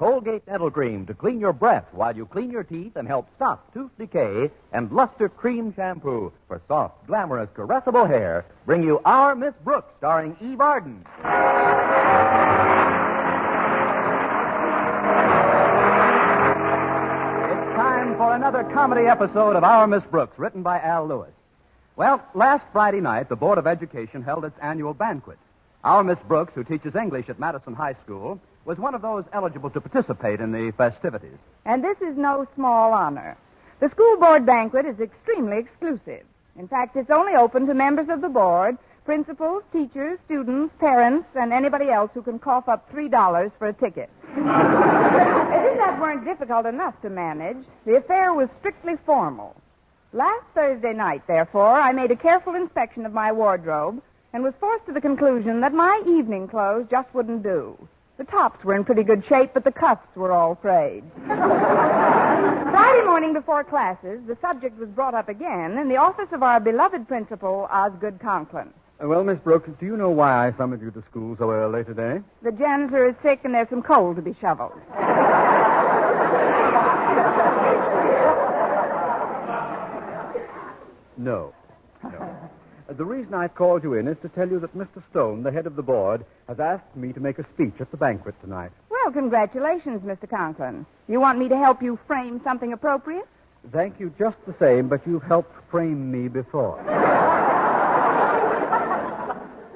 Colgate Dental Cream to clean your breath while you clean your teeth and help stop tooth decay, and Luster Cream Shampoo for soft, glamorous, caressable hair bring you Our Miss Brooks, starring Eve Arden. It's time for another comedy episode of Our Miss Brooks, written by Al Lewis. Well, last Friday night, the Board of Education held its annual banquet. Our Miss Brooks, who teaches English at Madison High School, was one of those eligible to participate in the festivities. And this is no small honor. The school board banquet is extremely exclusive. In fact, it's only open to members of the board, principals, teachers, students, parents, and anybody else who can cough up $3 for a ticket. As if that weren't difficult enough to manage, the affair was strictly formal. Last Thursday night, therefore, I made a careful inspection of my wardrobe and was forced to the conclusion that my evening clothes just wouldn't do. The tops were in pretty good shape, but the cuffs were all frayed. Friday morning before classes, the subject was brought up again in the office of our beloved Principal Osgood Conklin. Well, Miss Brooks, do you know why I summoned you to school so early today? The janitor is sick and there's some coal to be shoveled. No. The reason I've called you in is to tell you that Mr. Stone, the head of the board, has asked me to make a speech at the banquet tonight. Well, congratulations, Mr. Conklin. You want me to help you frame something appropriate? Thank you just the same, but you've helped frame me before.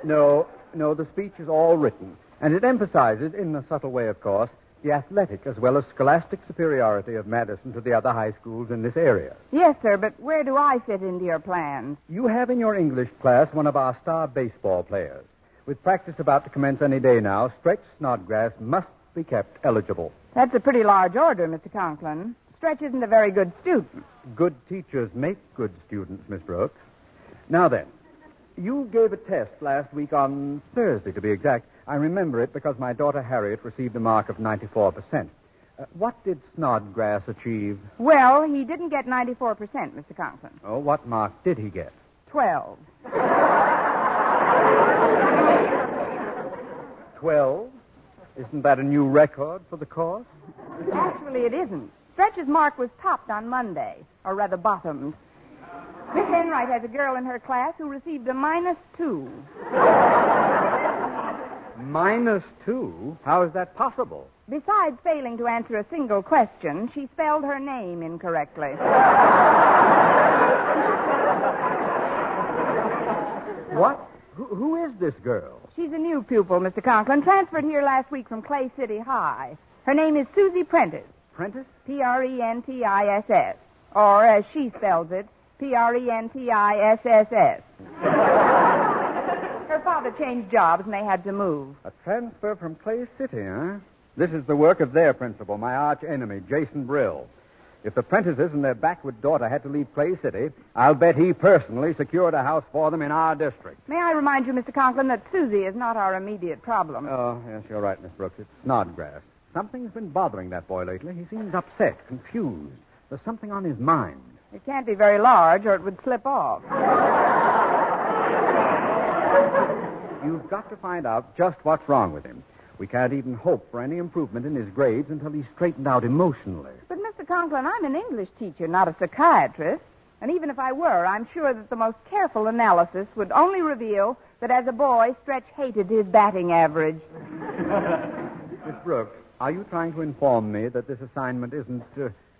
No, the speech is all written, and it emphasizes, in a subtle way, of course, the athletic as well as scholastic superiority of Madison to the other high schools in this area. Yes, sir, but where do I fit into your plans? You have in your English class one of our star baseball players. With practice about to commence any day now, Stretch Snodgrass must be kept eligible. That's a pretty large order, Mr. Conklin. Stretch isn't a very good student. Good teachers make good students, Miss Brooks. Now then, you gave a test last week on Thursday, to be exact. I remember it because my daughter Harriet received a mark of 94%. What did Snodgrass achieve? Well, he didn't get 94%, Mr. Conklin. Oh, what mark did he get? 12. 12? Isn't that a new record for the course? Actually, it isn't. Stretch's mark was topped on Monday, or rather bottomed. Miss Enright has a girl in her class who received a -2. -2? How is that possible? Besides failing to answer a single question, she spelled her name incorrectly. What? Who is this girl? She's a new pupil, Mr. Conklin, transferred here last week from Clay City High. Her name is Susie Prentice. Prentice? Prentiss. Or, as she spells it, Prentiss. Her father changed jobs and they had to move. A transfer from Clay City, huh? This is the work of their principal, my arch enemy, Jason Brill. If the Prentices and their backward daughter had to leave Clay City, I'll bet he personally secured a house for them in our district. May I remind you, Mr. Conklin, that Susie is not our immediate problem. Oh, yes, you're right, Miss Brooks. It's Snodgrass. Something's been bothering that boy lately. He seems upset, confused. There's something on his mind. It can't be very large or it would slip off. You've got to find out just what's wrong with him. We can't even hope for any improvement in his grades until he's straightened out emotionally. But, Mr. Conklin, I'm an English teacher, not a psychiatrist. And even if I were, I'm sure that the most careful analysis would only reveal that as a boy, Stretch hated his batting average. Miss Brooks, are you trying to inform me that this assignment isn't,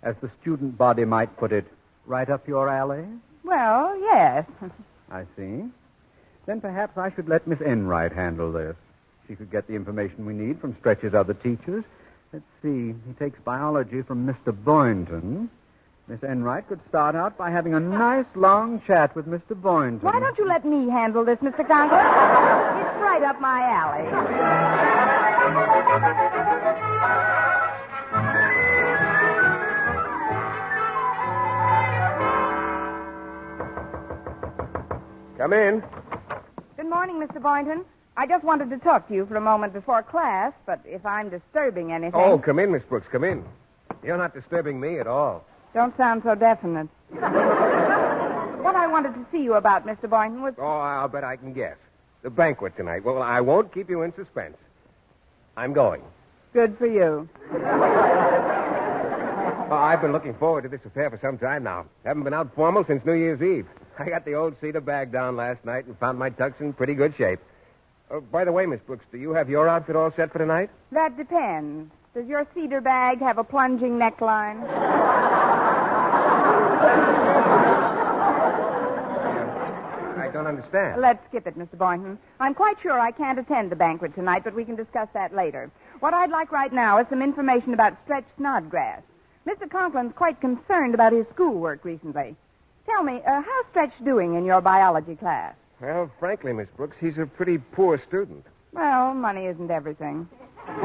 as the student body might put it, right up your alley? Well, yes. I see. Then perhaps I should let Miss Enright handle this. She could get the information we need from Stretch's other teachers. Let's see. He takes biology from Mr. Boynton. Miss Enright could start out by having a nice long chat with Mr. Boynton. Why don't you let me handle this, Mr. Conklin? It's right up my alley. Come in. Good morning, Mr. Boynton. I just wanted to talk to you for a moment before class, but if I'm disturbing anything... Oh, come in, Miss Brooks, come in. You're not disturbing me at all. Don't sound so definite. What I wanted to see you about, Mr. Boynton, was... Oh, I'll bet I can guess. The banquet tonight. Well, I won't keep you in suspense. I'm going. Good for you. Oh, I've been looking forward to this affair for some time now. Haven't been out formal since New Year's Eve. I got the old cedar bag down last night and found my tux in pretty good shape. By the way, Miss Brooks, do you have your outfit all set for tonight? That depends. Does your cedar bag have a plunging neckline? I don't understand. Let's skip it, Mr. Boynton. I'm quite sure I can't attend the banquet tonight, but we can discuss that later. What I'd like right now is some information about Stretch Snodgrass. Mr. Conklin's quite concerned about his schoolwork recently. Tell me, how's Stretch doing in your biology class? Well, frankly, Miss Brooks, he's a pretty poor student. Well, money isn't everything. As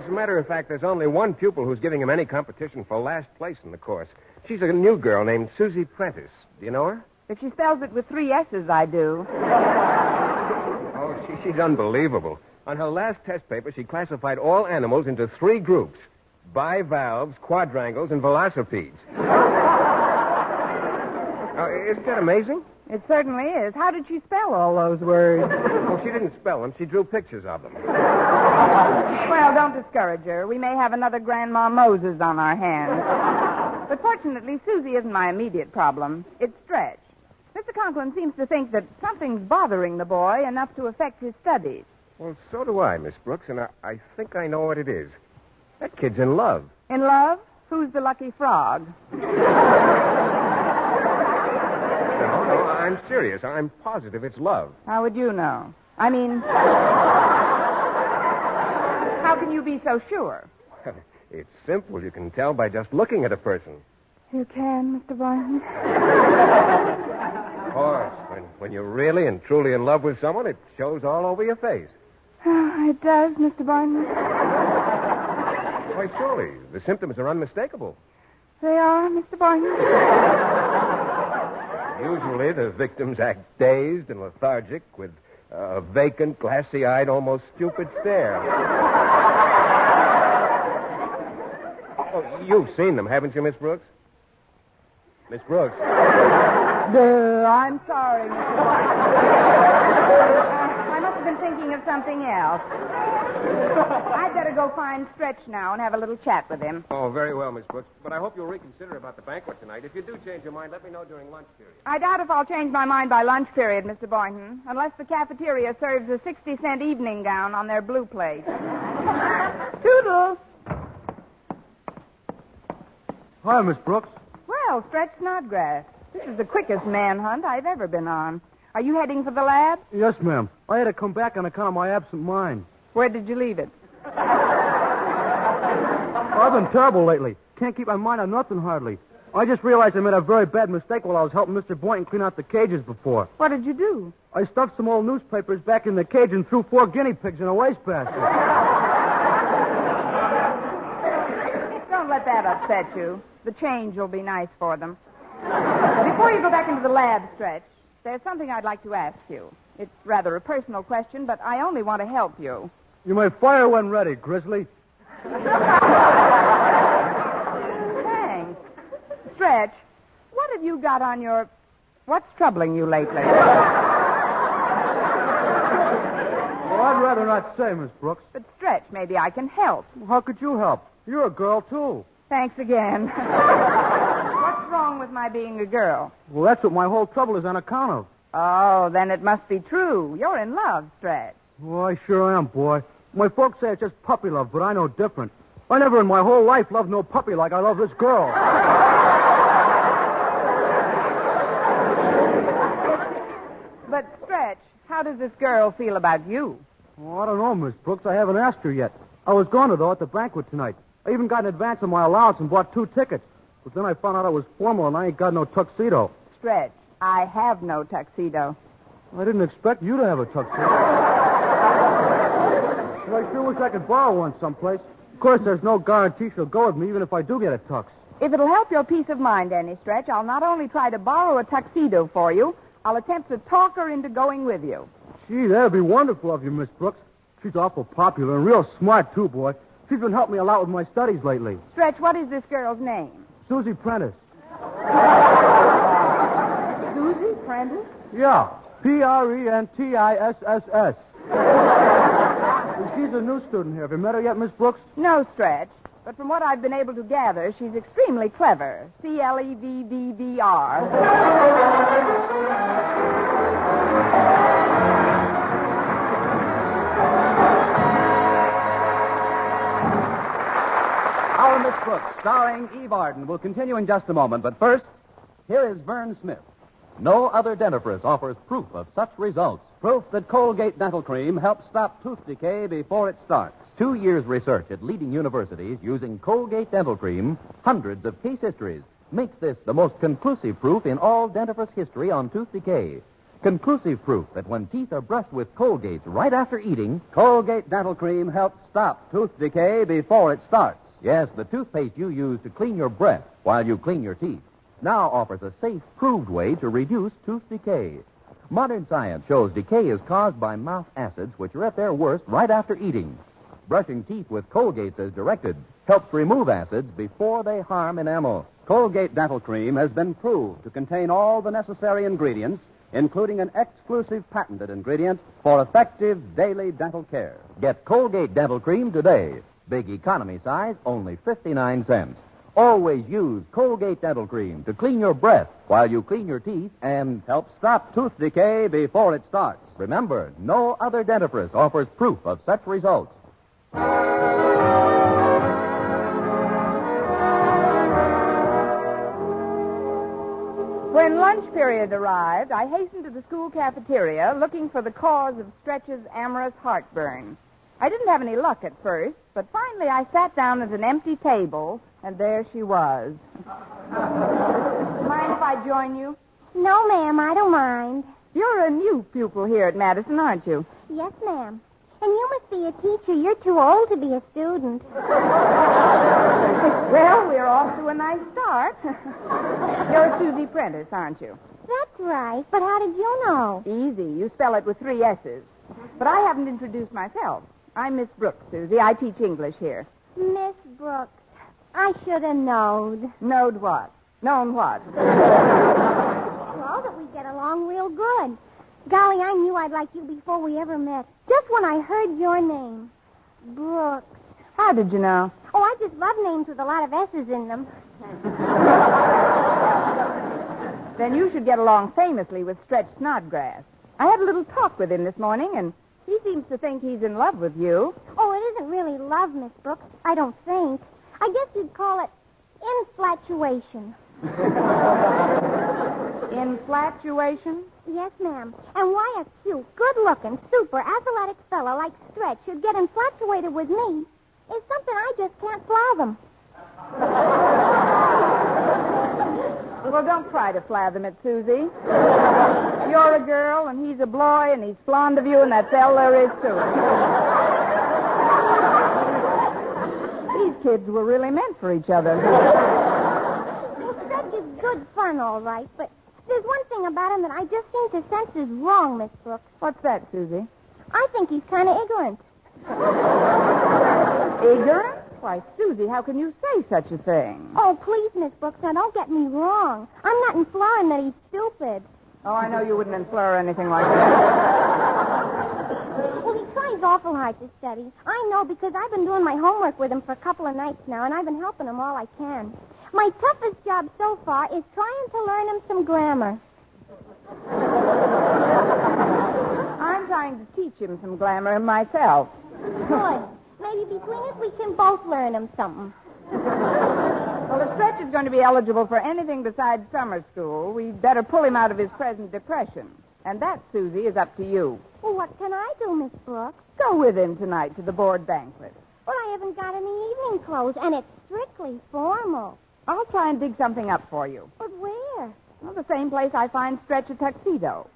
a matter of fact, there's only one pupil who's giving him any competition for last place in the course. She's a new girl named Susie Prentice. Do you know her? If she spells it with 3 S's, I do. Oh, she's unbelievable. On her last test paper, she classified all animals into 3 groups: bivalves, quadrangles, and velocipedes. Isn't that amazing? It certainly is. How did she spell all those words? Well, she didn't spell them. She drew pictures of them. Well, don't discourage her. We may have another Grandma Moses on our hands. But fortunately, Susie isn't my immediate problem. It's Stretch. Mr. Conklin seems to think that something's bothering the boy enough to affect his studies. Well, so do I, Miss Brooks, and I think I know what it is. That kid's in love. In love? Who's the lucky frog? No, I'm serious. I'm positive it's love. How would you know? I mean, how can you be so sure? It's simple. You can tell by just looking at a person. You can, Mr. Boynton. Of course. When you're really and truly in love with someone, it shows all over your face. Oh, it does, Mr. Boynton. Why, surely. The symptoms are unmistakable. They are, Mr. Boynton. Usually, the victims act dazed and lethargic with a vacant, glassy-eyed, almost stupid stare. Oh, you've seen them, haven't you, Miss Brooks? Miss Brooks? I'm sorry, Mr. Boynton. I must have been thinking of something else. I'd better go find Stretch now and have a little chat with him. Oh, very well, Miss Brooks. But I hope you'll reconsider about the banquet tonight. If you do change your mind, let me know during lunch period. I doubt if I'll change my mind by lunch period, Mr. Boynton, unless the cafeteria serves a 60-cent evening gown on their blue plate. Toodles! Hi, Miss Brooks. Well, Stretch Snodgrass. This is the quickest manhunt I've ever been on. Are you heading for the lab? Yes, ma'am. I had to come back on account of my absent mind. Where did you leave it? I've been terrible lately. Can't keep my mind on nothing hardly. I just realized I made a very bad mistake while I was helping Mr. Boynton clean out the cages before. What did you do? I stuffed some old newspapers back in the cage and threw 4 guinea pigs in a wastebasket. Don't let that upset you. The change will be nice for them. Before you go back into the lab, Stretch, there's something I'd like to ask you. It's rather a personal question, but I only want to help you. You may fire when ready, Grizzly. Thanks. Stretch, what have you got on your... What's troubling you lately? Well, I'd rather not say, Miss Brooks. But, Stretch, maybe I can help. How could you help? You're a girl, too. Thanks again. What's wrong with my being a girl? Well, that's what my whole trouble is on account of. Oh, then it must be true. You're in love, Stretch. Oh, I sure am, boy. My folks say it's just puppy love, but I know different. I never in my whole life loved no puppy like I love this girl. But, Stretch, how does this girl feel about you? Oh, I don't know, Miss Brooks. I haven't asked her yet. I was going to, though, at the banquet tonight. I even got an advance on my allowance and bought 2 tickets. But then I found out I was formal and I ain't got no tuxedo. Stretch, I have no tuxedo. I didn't expect you to have a tuxedo. Well, I sure wish I could borrow one someplace. Of course, there's no guarantee she'll go with me, even if I do get a tux. If it'll help your peace of mind any, Stretch, I'll not only try to borrow a tuxedo for you, I'll attempt to talk her into going with you. Gee, that'd be wonderful of you, Miss Brooks. She's awful popular and real smart, too, boy. She's been helping me a lot with my studies lately. Stretch, what is this girl's name? Susie Prentice. Susie Prentice? Yeah, Prentiss. She She's a new student here. Have you met her yet, Miss Brooks? No, Stretch. But from what I've been able to gather, she's extremely clever. Our Miss Brooks, starring Eve Arden, will continue in just a moment. But first, here is Vern Smith. No other dentifrice offers proof of such results. Proof that Colgate Dental Cream helps stop tooth decay before it starts. 2 years' research at leading universities using Colgate Dental Cream, hundreds of case histories, makes this the most conclusive proof in all dentifrice history on tooth decay. Conclusive proof that when teeth are brushed with Colgate right after eating, Colgate Dental Cream helps stop tooth decay before it starts. Yes, the toothpaste you use to clean your breath while you clean your teeth now offers a safe, proved way to reduce tooth decay. Modern science shows decay is caused by mouth acids, which are at their worst right after eating. Brushing teeth with Colgate as directed helps remove acids before they harm enamel. Colgate Dental Cream has been proved to contain all the necessary ingredients, including an exclusive patented ingredient for effective daily dental care. Get Colgate Dental Cream today. Big economy size, only 59 cents. Always use Colgate Dental Cream to clean your breath while you clean your teeth and help stop tooth decay before it starts. Remember, no other dentifrice offers proof of such results. When lunch period arrived, I hastened to the school cafeteria looking for the cause of Stretch's amorous heartburn. I didn't have any luck at first, but finally I sat down at an empty table, and there she was. Mind if I join you? No, ma'am, I don't mind. You're a new pupil here at Madison, aren't you? Yes, ma'am. And you must be a teacher. You're too old to be a student. Well, we're off to a nice start. You're Susie Prentice, aren't you? That's right. But how did you know? Easy. You spell it with 3 S's. But I haven't introduced myself. I'm Miss Brooks, Susie. I teach English here. Miss Brooks. I should have known. Knowed what? Known what? Well, that we get along real good. Golly, I knew I'd like you before we ever met. Just when I heard your name. Brooks. How did you know? Oh, I just love names with a lot of S's in them. Then you should get along famously with Stretch Snodgrass. I had a little talk with him this morning, and he seems to think he's in love with you. Oh, it isn't really love, Miss Brooks. I don't think. I guess you'd call it infatuation. Infatuation? Yes, ma'am. And why a cute, good-looking, super athletic fella like Stretch should get infatuated with me is something I just can't fathom. Well, don't try to fathom it, Susie. You're a girl, and he's a boy, and he's fond of you, and that's all there is to it. These kids were really meant for each other. Well, Stretch is good fun, all right, but there's one thing about him that I just seem to sense is wrong, Miss Brooks. What's that, Susie? I think he's kind of ignorant. Ignorant? Why, Susie, how can you say such a thing? Oh, please, Miss Brooks, now don't get me wrong. I'm not implying that he's stupid. Oh, I know you wouldn't infer anything like that. Well, he tries awful hard to study. I know because I've been doing my homework with him for a couple of nights now, and I've been helping him all I can. My toughest job so far is trying to learn him some grammar. I'm trying to teach him some glamour myself. Good. Maybe between us we can both learn him something. Well, if Stretch is going to be eligible for anything besides summer school, we'd better pull him out of his present depression. And that, Susie, is up to you. Well, what can I do, Miss Brooks? Go with him tonight to the board banquet. Well, I haven't got any evening clothes, and it's strictly formal. I'll try and dig something up for you. But where? Well, the same place I find Stretch a tuxedo.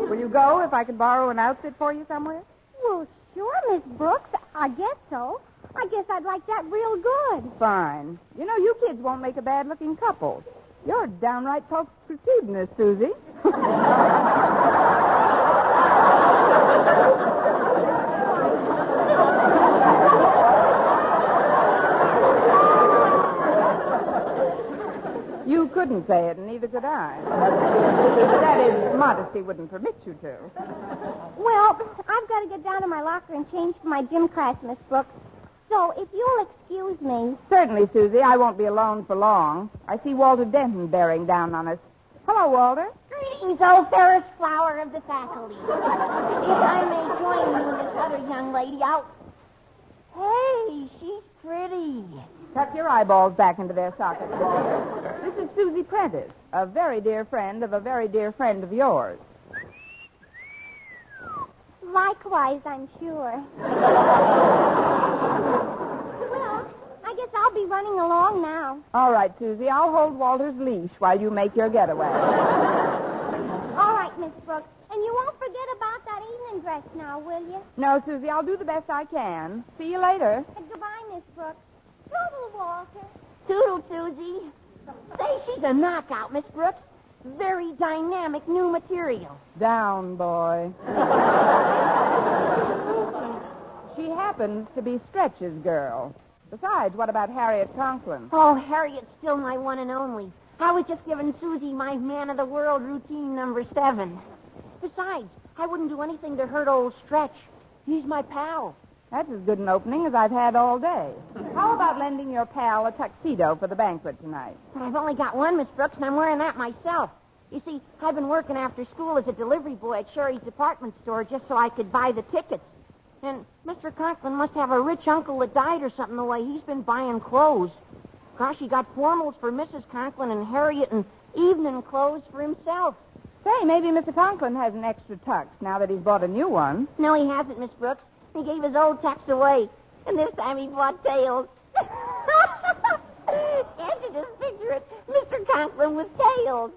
Will you go if I could borrow an outfit for you somewhere? Well, sure, Miss Brooks. I guess so. I guess I'd like that real good. Fine. You know, you kids won't make a bad-looking couple. You're downright pulcritudinous, Susie. You could couldn't say it, and neither could I. That is, modesty wouldn't permit you to. Well, I've got to get down to my locker and change for my gym class, Miss Brooks. So, if you'll excuse me... Certainly, Susie. I won't be alone for long. I see Walter Denton bearing down on us. Hello, Walter. Greetings, oh fairest flower of the faculty. If I may join you and this other young lady out... Hey, she's pretty. Tuck your eyeballs back into their sockets, Walter. This is Susie Prentice, a very dear friend of a very dear friend of yours. Likewise, I'm sure. Well, I guess I'll be running along now. All right, Susie. I'll hold Walter's leash while you make your getaway. All right, Miss Brooks. And you won't forget about that evening dress now, will you? No, Susie. I'll do the best I can. See you later. Goodbye, Miss Brooks. Toodle, Walter. Toodle, Susie. Say, she's a knockout, Miss Brooks. Very dynamic new material. Down, boy. She happens to be Stretch's girl. Besides, what about Harriet Conklin? Oh, Harriet's still my one and only. I was just giving Susie my man of the world routine number 7. Besides, I wouldn't do anything to hurt old Stretch. He's my pal. That's as good an opening as I've had all day. How about lending your pal a tuxedo for the banquet tonight? But I've only got one, Miss Brooks, and I'm wearing that myself. You see, I've been working after school as a delivery boy at Sherry's department store just so I could buy the tickets. And Mr. Conklin must have a rich uncle that died or something the way he's been buying clothes. Gosh, he got formals for Mrs. Conklin and Harriet and evening clothes for himself. Say, maybe Mr. Conklin has an extra tux now that he's bought a new one. No, he hasn't, Miss Brooks. He gave his old tux away. And this time he bought tails. Can't you just picture it? Mr. Conklin with tails.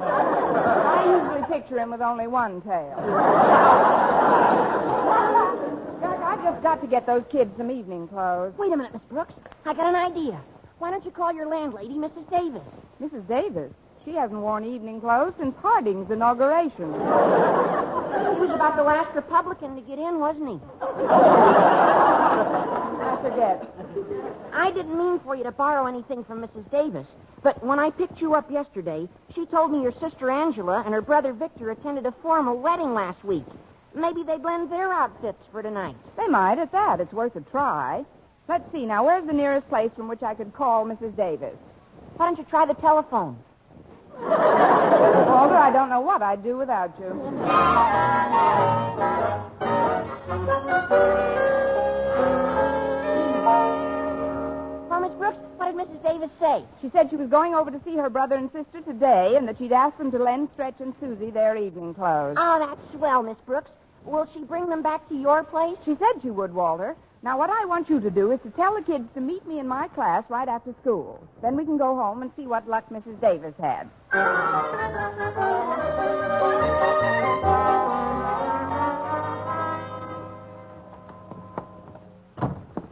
I usually picture him with only one tail. Jack, I've just got to get those kids some evening clothes. Wait a minute, Miss Brooks. I got an idea. Why don't you call your landlady, Mrs. Davis? Mrs. Davis? She hasn't worn evening clothes since Harding's inauguration. He was about the last Republican to get in, wasn't he? I forget. I didn't mean for you to borrow anything from Mrs. Davis, but when I picked you up yesterday, she told me your sister Angela and her brother Victor attended a formal wedding last week. Maybe they'd lend their outfits for tonight. They might, at that. It's worth a try. Let's see. Now, where's the nearest place from which I could call Mrs. Davis? Why don't you try the telephone? Walter, I don't know what I'd do without you. Well, Miss Brooks, what did Mrs. Davis say? She said she was going over to see her brother and sister today and that she'd asked them to lend Stretch and Susie their evening clothes. Oh, that's swell, Miss Brooks. Will she bring them back to your place? She said she would, Walter. Now, what I want you to do is to tell the kids to meet me in my class right after school. Then we can go home and see what luck Mrs. Davis had.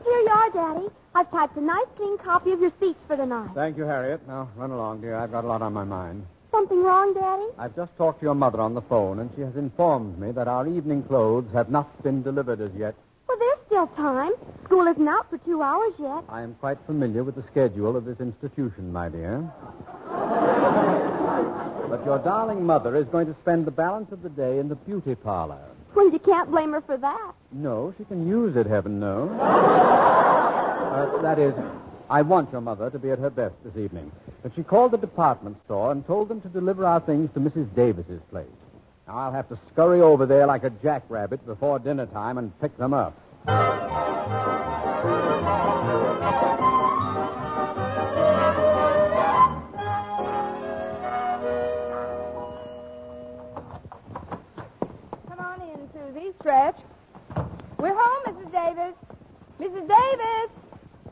Here you are, Daddy. I've typed a nice, clean copy of your speech for tonight. Thank you, Harriet. Now, run along, dear. I've got a lot on my mind. Something wrong, Daddy? I've just talked to your mother on the phone, and she has informed me that our evening clothes have not been delivered as yet. Well, there's still time. School isn't out for 2 hours yet. I am quite familiar with the schedule of this institution, my dear. But your darling mother is going to spend the balance of the day in the beauty parlor. Well, you can't blame her for that. No, she can use it, heaven knows. That is, I want your mother to be at her best this evening. But she called the department store and told them to deliver our things to Mrs. Davis's place. Now, I'll have to scurry over there like a jackrabbit before dinner time and pick them up. Come on in, Susie. Stretch. We're home, Mrs. Davis. Mrs. Davis!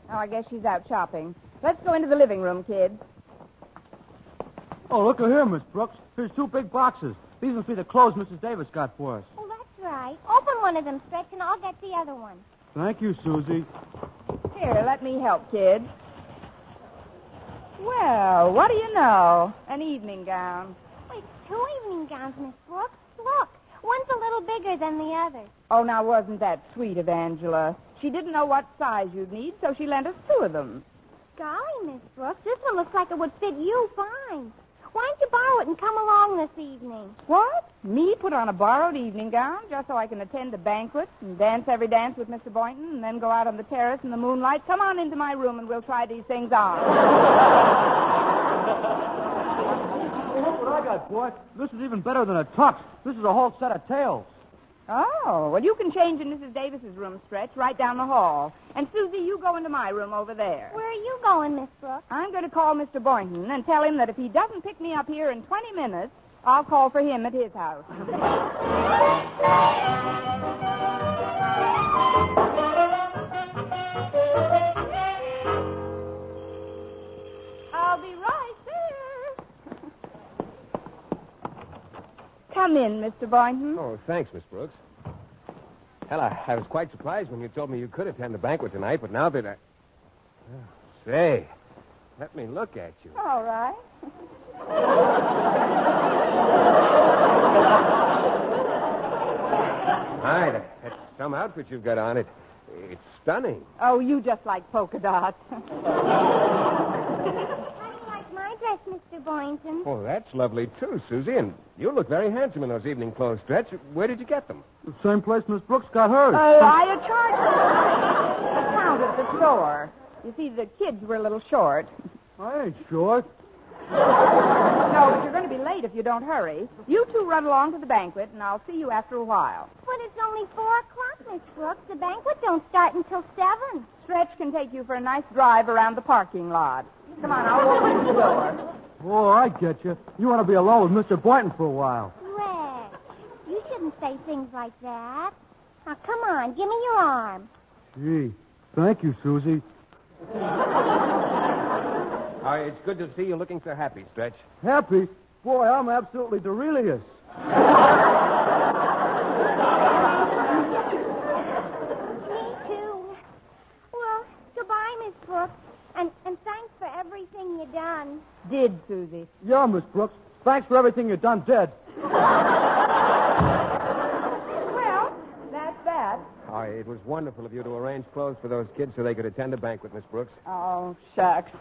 Oh, I guess she's out shopping. Let's go into the living room, kids. Oh, look at here, Miss Brooks. Here's 2 big boxes. These must be the clothes Mrs. Davis got for us. Oh, that's right. Open one of them, Stretch, and I'll get the other one. Thank you, Susie. Here, let me help, kids. Well, what do you know? An evening gown. Wait, 2 evening gowns, Miss Brooks. Look, one's a little bigger than the other. Oh, now, wasn't that sweet of Angela? She didn't know what size you'd need, so she lent us 2 of them. Golly, Miss Brooks, this one looks like it would fit you fine. Why don't you borrow it and come along this evening? What? Me put on a borrowed evening gown just so I can attend a banquet and dance every dance with Mr. Boynton and then go out on the terrace in the moonlight? Come on into my room and we'll try these things on. Look what I got, boy. This is even better than a tux. This is a whole set of tails. Oh, well, you can change in Mrs. Davis's room, Stretch, right down the hall. And, Susie, you go into my room over there. Where are you going, Miss Brooks? I'm going to call Mr. Boynton and tell him that if he doesn't pick me up here in 20 minutes, I'll call for him at his house. I'll be right there. Come in, Mr. Boynton. Oh, thanks, Miss Brooks. Hell, I was quite surprised when you told me you could attend the banquet tonight, but now that I... Oh, say, let me look at you. All right. Hi, that's some outfit you've got on. It's stunning. Oh, you just like polka dots. How do you like my dress, Mr. Boynton? Oh, that's lovely, too, Susie. And you look very handsome in those evening clothes, Stretch. Where did you get them? The same place Miss Brooks got hers. I charged at the store. You see, the kids were a little short. I ain't short. No, but you're going to be late if you don't hurry. You two run along to the banquet, and I'll see you after a while. But it's only 4 o'clock, Miss Brooks. The banquet don't start until 7. Stretch can take you for a nice drive around the parking lot. Come on, I'll open the door. Oh, I get you. You want to be alone with Mr. Boynton for a while. Rex, you shouldn't say things like that. Now, come on, give me your arm. Gee, thank you, Susie. It's good to see you looking so happy, Stretch. Happy? Boy, I'm absolutely delirious. Me too. Well, goodbye, Miss Brooks. And thanks for everything you done. Did, Susie. Yeah, Miss Brooks. Thanks for everything you've done, dead. Well, that's that. Oh, it was wonderful of you to arrange clothes for those kids so they could attend a banquet, Miss Brooks. Oh, shucks.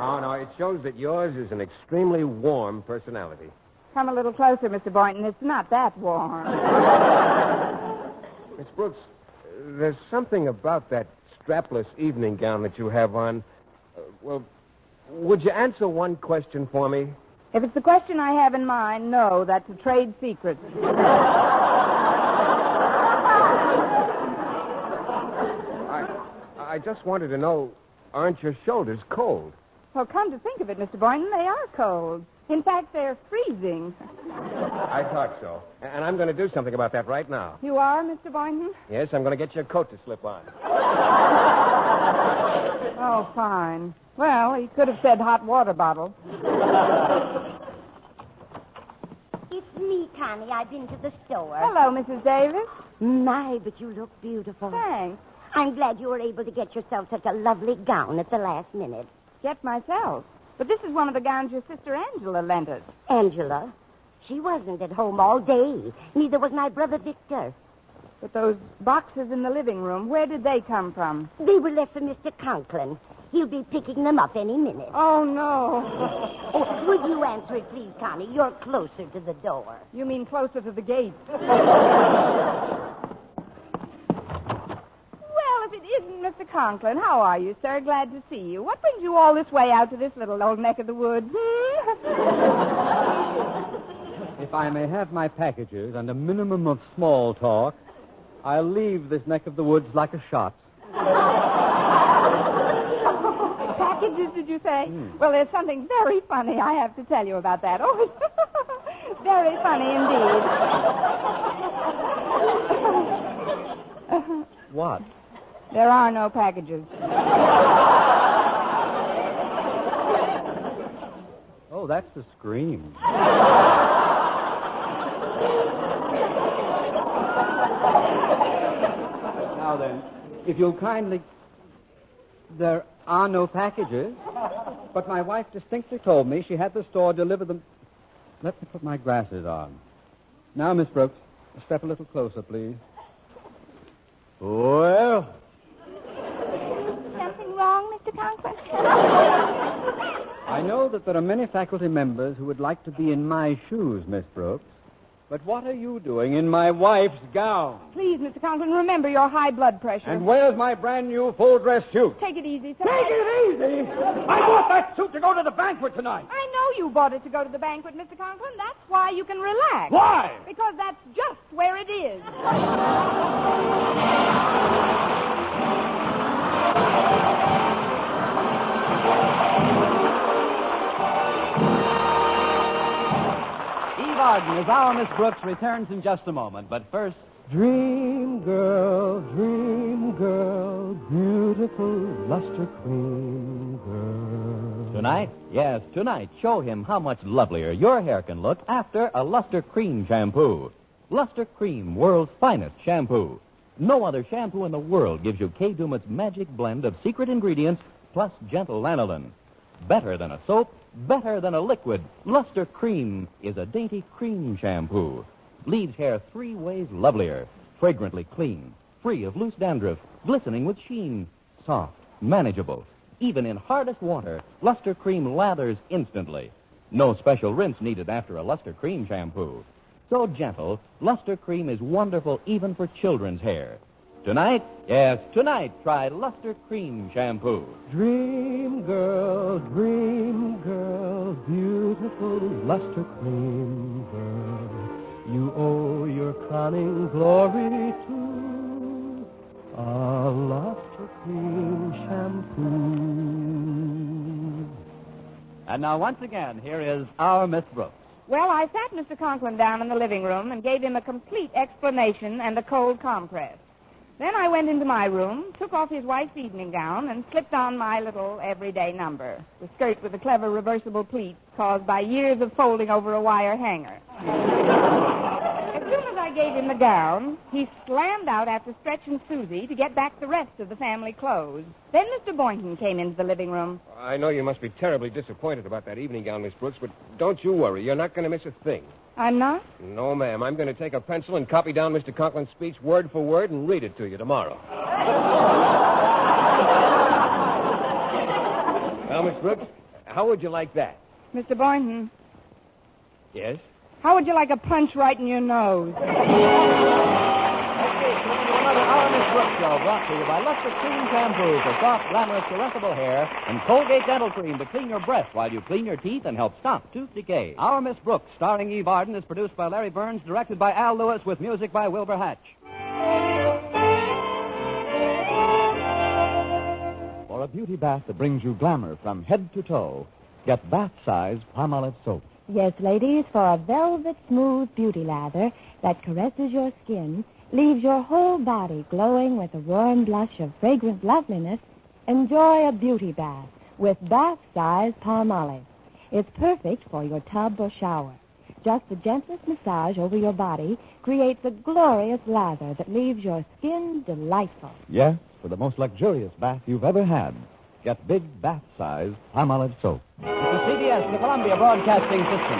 Oh, no, it shows that yours is an extremely warm personality. Come a little closer, Mr. Boynton. It's not that warm. Miss Brooks, there's something about that strapless evening gown that you have on. Well, would you answer one question for me? If it's the question I have in mind, no, that's a trade secret. I just wanted to know, aren't your shoulders cold? Well, come to think of it, Mr. Boynton, they are cold. In fact, they're freezing. I thought so. And I'm going to do something about that right now. You are, Mr. Boynton? Yes, I'm going to get your coat to slip on. Oh, fine. Well, he could have said hot water bottle. It's me, Connie. I've been to the store. Hello, Mrs. Davis. My, but you look beautiful. Thanks. I'm glad you were able to get yourself such a lovely gown at the last minute. Get myself. But this is one of the gowns your sister Angela lent us. Angela? She wasn't at home all day. Neither was my brother Victor. But those boxes in the living room, where did they come from? They were left for Mr. Conklin. He'll be picking them up any minute. Oh, no. Oh, would you answer it, please, Connie? You're closer to the door. You mean closer to the gate. Well, if it isn't Mr. Conklin, how are you, sir? Glad to see you. What brings you all this way out to this little old neck of the woods? If I may have my packages and a minimum of small talk, I'll leave this neck of the woods like a shot. Packages, did you say? Well, there's something very funny I have to tell you about that. Oh, very funny indeed. What? There are no packages. Oh, that's the scream. Now then, if you'll kindly... There are no packages, but my wife distinctly told me she had the store deliver them. Let me put my glasses on. Now, Miss Brooks, step a little closer, please. Well, that there are many faculty members who would like to be in my shoes, Miss Brooks. But what are you doing in my wife's gown? Please, Mr. Conklin, remember your high blood pressure. And where's my brand new full-dress suit? Take it easy, sir. Take it easy? I bought that suit to go to the banquet tonight. I know you bought it to go to the banquet, Mr. Conklin. That's why you can relax. Why? Because that's just where it is. Eve Arden as our Miss Brooks returns in just a moment. But first, Dream girl, beautiful luster cream girl. Tonight, yes, tonight, show him how much lovelier your hair can look after a Luster Cream shampoo. Luster Cream, world's finest shampoo. No other shampoo in the world gives you Kay Dumit's magic blend of secret ingredients plus gentle lanolin. Better than a soap, better than a liquid, Luster Cream is a dainty cream shampoo. Leaves hair 3 ways lovelier, fragrantly clean, free of loose dandruff, glistening with sheen, soft, manageable. Even in hardest water, Luster Cream lathers instantly. No special rinse needed after a Luster Cream shampoo. So gentle, Luster Cream is wonderful even for children's hair. Tonight, yes, tonight, try Luster Cream shampoo. Dream girl, beautiful luster cream girl. You owe your crowning glory to a luster cream shampoo. and now once again, here is our Miss Brooks. Well, I sat Mr. Conklin down in the living room and gave him a complete explanation and a cold compress. Then I went into my room, took off his wife's evening gown, and slipped on my little everyday number, the skirt with the clever reversible pleats caused by years of folding over a wire hanger. As soon as I gave him the gown, he slammed out after Stretch and Susie to get back the rest of the family clothes. Then Mr. Boynton came into the living room. I know you must be terribly disappointed about that evening gown, Miss Brooks, but don't you worry. You're not going to miss a thing. I'm not? No, ma'am. I'm going to take a pencil and copy down Mr. Conklin's speech word for word and read it to you tomorrow. Now, Miss Brooks, how would you like that? Mr. Boynton, Yes? how would you like a punch right in your nose? Another Our Miss Brooks show brought to you by Luster Cream Shampoo for soft, glamorous, caressable hair and Colgate Dental Cream to clean your breath while you clean your teeth and help stop tooth decay. Our Miss Brooks, starring Eve Arden, is produced by Larry Burns, directed by Al Lewis, with music by Wilbur Hatch. For a beauty bath that brings you glamour from head to toe, get bath-size Palmolive soap. Yes, ladies, for a velvet smooth beauty lather that caresses your skin, leaves your whole body glowing with a warm blush of fragrant loveliness, enjoy a beauty bath with bath-size Palmolive. It's perfect for your tub or shower. Just the gentlest massage over your body creates a glorious lather that leaves your skin delightful. Yes, for the most luxurious bath you've ever had. Get big bath-size Palmolive soap. This is CBS, the Columbia Broadcasting System.